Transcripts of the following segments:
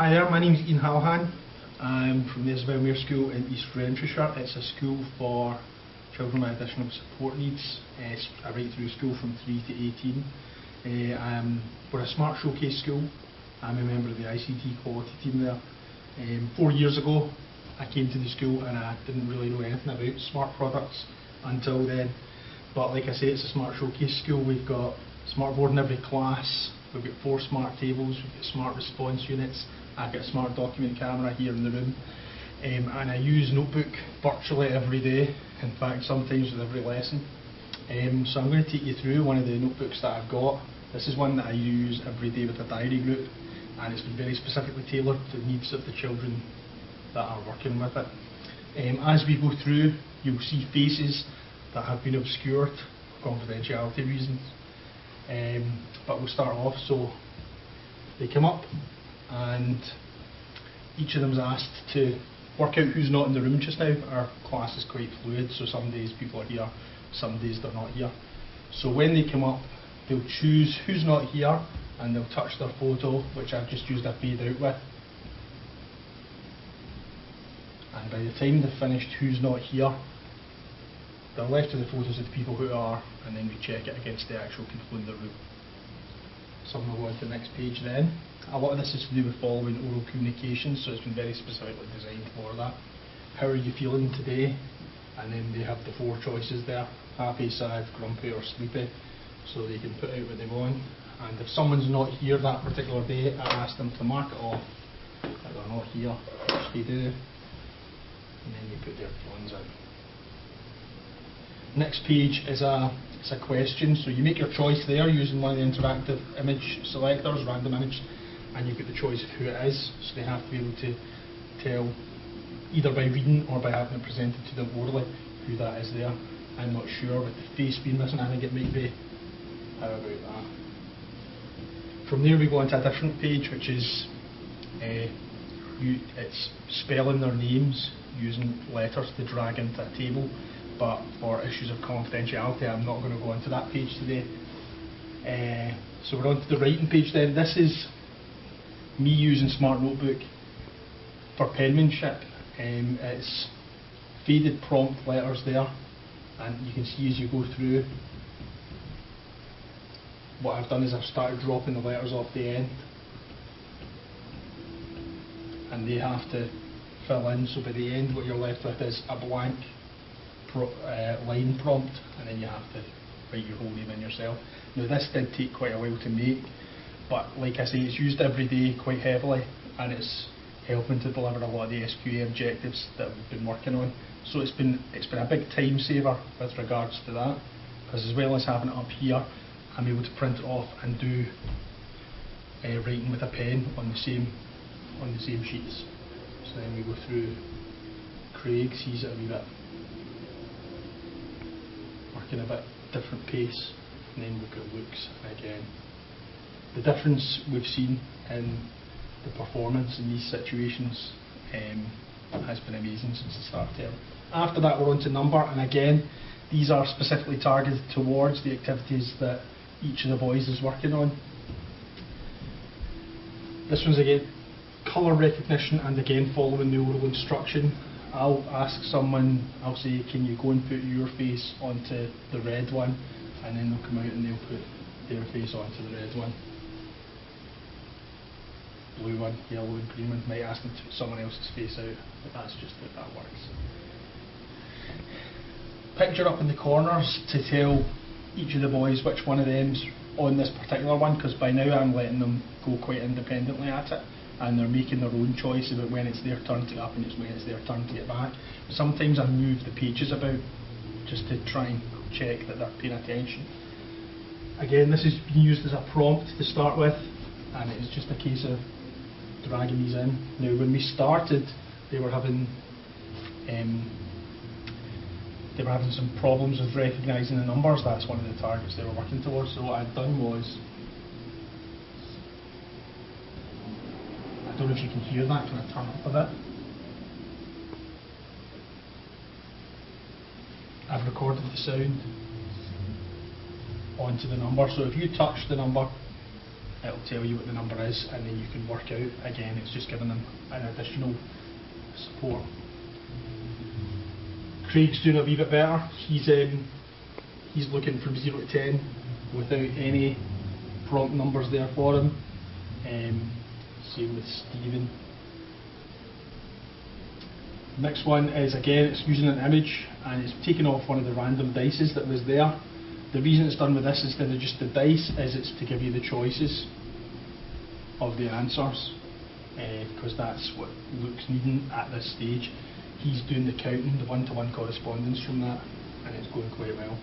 Hi there, my name is Iainhallahan. I'm from the Isabel School in East Renfrewshire. It's a school for children with additional support needs, right through school from 3 to 18. We're a Smart Showcase school. I'm a member of the ICT quality team there. 4 years ago I came to the school and I didn't really know anything about smart products until then. But like I say, it's a Smart Showcase school. We've got smart board in every class. We've got 4 smart tables, we've got smart response units. I've got a smart document camera here in the room. And I use Notebook virtually every day, in fact sometimes with every lesson. So I'm going to take you through one of the notebooks that I've got. This is one that I use every day with a diary group, and it's been very specifically tailored to the needs of the children that are working with it. As we go through, you'll see faces that have been obscured for confidentiality reasons. But we'll start off. So they come up and each of them is asked to work out who's not in the room just now. Our class is quite fluid, so some days people are here, some days they're not here. So when they come up, they'll choose who's not here and they'll touch their photo, which I've just used a fade out with. And by the time they've finished who's not here, they're left with the photos of the people who are, and then we check it against the actual people in the room. So I'm going to go on to the next page then. A lot of this is to do with following oral communications, so it's been very specifically designed for that. How are you feeling today? And then they have the 4 choices there: happy, sad, grumpy or sleepy. So they can put out what they want. And if someone's not here that particular day, I ask them to mark it off that they're not here, which they do. And then you put their feelings in. Next page is a question, so you make your choice there using one of the interactive image selectors, random image, and you put the choice of who it is, so they have to be able to tell either by reading or by having it presented to them orally who that is there. I'm not sure, with the face being missing I think it might be. How about that? From there we go into a different page, which is it's spelling their names using letters to drag into a table. But for issues of confidentiality, I'm not going to go into that page today. So we're on to the writing page then. This is me using Smart Notebook for penmanship. It's faded prompt letters there, and you can see as you go through, what I've done is I've started dropping the letters off the end, and they have to fill in. So by the end what you're left with is a blank line prompt, and then you have to write your whole name in yourself. Now this did take quite a while to make, but like I say, it's used every day quite heavily, and it's helping to deliver a lot of the SQA objectives that we've been working on. So it's been a big time saver with regards to that, because as well as having it up here, I'm able to print it off and do writing with a pen on the same sheets. So then we go through Craig, sees it a wee bit working a bit different pace, and then we've got Luke's. And again, the difference we've seen in the performance in these situations has been amazing since the start of term. After that we're on to number, and again these are specifically targeted towards the activities that each of the boys is working on. This one's again colour recognition, and again following the oral instruction. I'll ask someone, I'll say, can you go and put your face onto the red one, and then they'll come out and they'll put their face onto the red one. Blue one, yellow and green one. Might ask them to put someone else's face out, but that's just how that works. Picture up in the corners to tell each of the boys which one of them's on this particular one, because by now I'm letting them go quite independently at it, and they're making their own choice about when it's their turn to get up and when it's their turn to get back. Sometimes I move the pages about just to try and check that they're paying attention. Again, this is being used as a prompt to start with, and it is just a case of dragging these in. Now when we started, they were having some problems with recognising the numbers. That's one of the targets they were working towards. So what I'd done was, I don't know if you can hear that, can I turn up a bit? I've recorded the sound onto the number, so if you touch the number it'll tell you what the number is, and then you can work out. Again, it's just giving them an additional support. Craig's doing a wee bit better. He's looking from 0 to 10 without any prompt numbers there for him. Same with Stephen. Next one is, again, it's using an image and it's taking off one of the random dices that was there. The reason it's done with this instead of just the dice is it's to give you the choices of the answers, because that's what Luke's needing at this stage. He's doing the counting, the one-to-one correspondence from that, and it's going quite well.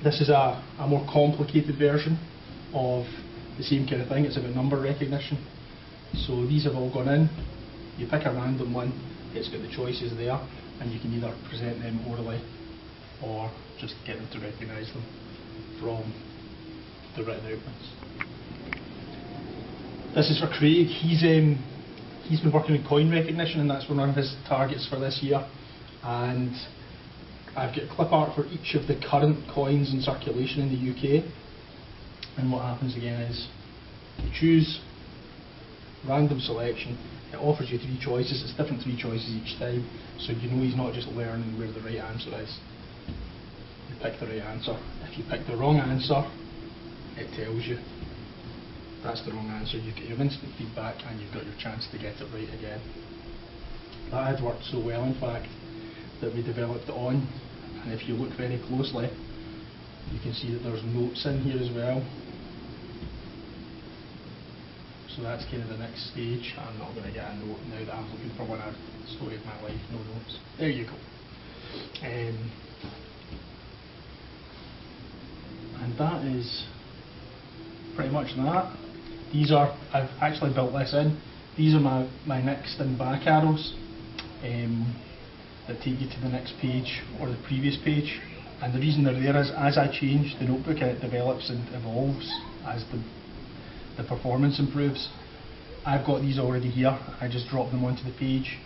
This is a more complicated version of the same kind of thing. It's about number recognition. So these have all gone in. You pick a random one, it's got the choices there, and you can either present them orally or just get them to recognise them from the written outputs. This is for Craig. He's been working with coin recognition, and that's one of his targets for this year. And I've got clip art for each of the current coins in circulation in the UK. And what happens again is you choose random selection. It offers you 3 choices. It's different 3 choices each time, so you know he's not just learning where the right answer is. You pick the right answer. If you pick the wrong answer, it tells you that's the wrong answer. You get your instant feedback and you've got your chance to get it right again. That had worked so well, in fact, that we developed it on, and if you look very closely, you can see that there's notes in here as well. So that's kind of the next stage. I'm not going to get a note now that I'm looking for one. I've story of my life, no notes. There you go. And that is pretty much that. These are, I've actually built this in. These are my next and back arrows that take you to the next page or the previous page. And the reason they're there is as I change the notebook, it develops and evolves as the performance improves. I've got these already here. I just drop them onto the page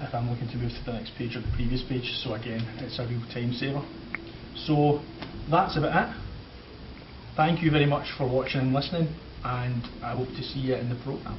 if I'm looking to move to the next page or the previous page. So again, it's a real time saver. So that's about it. Thank you very much for watching and listening, and I hope to see you in the programme.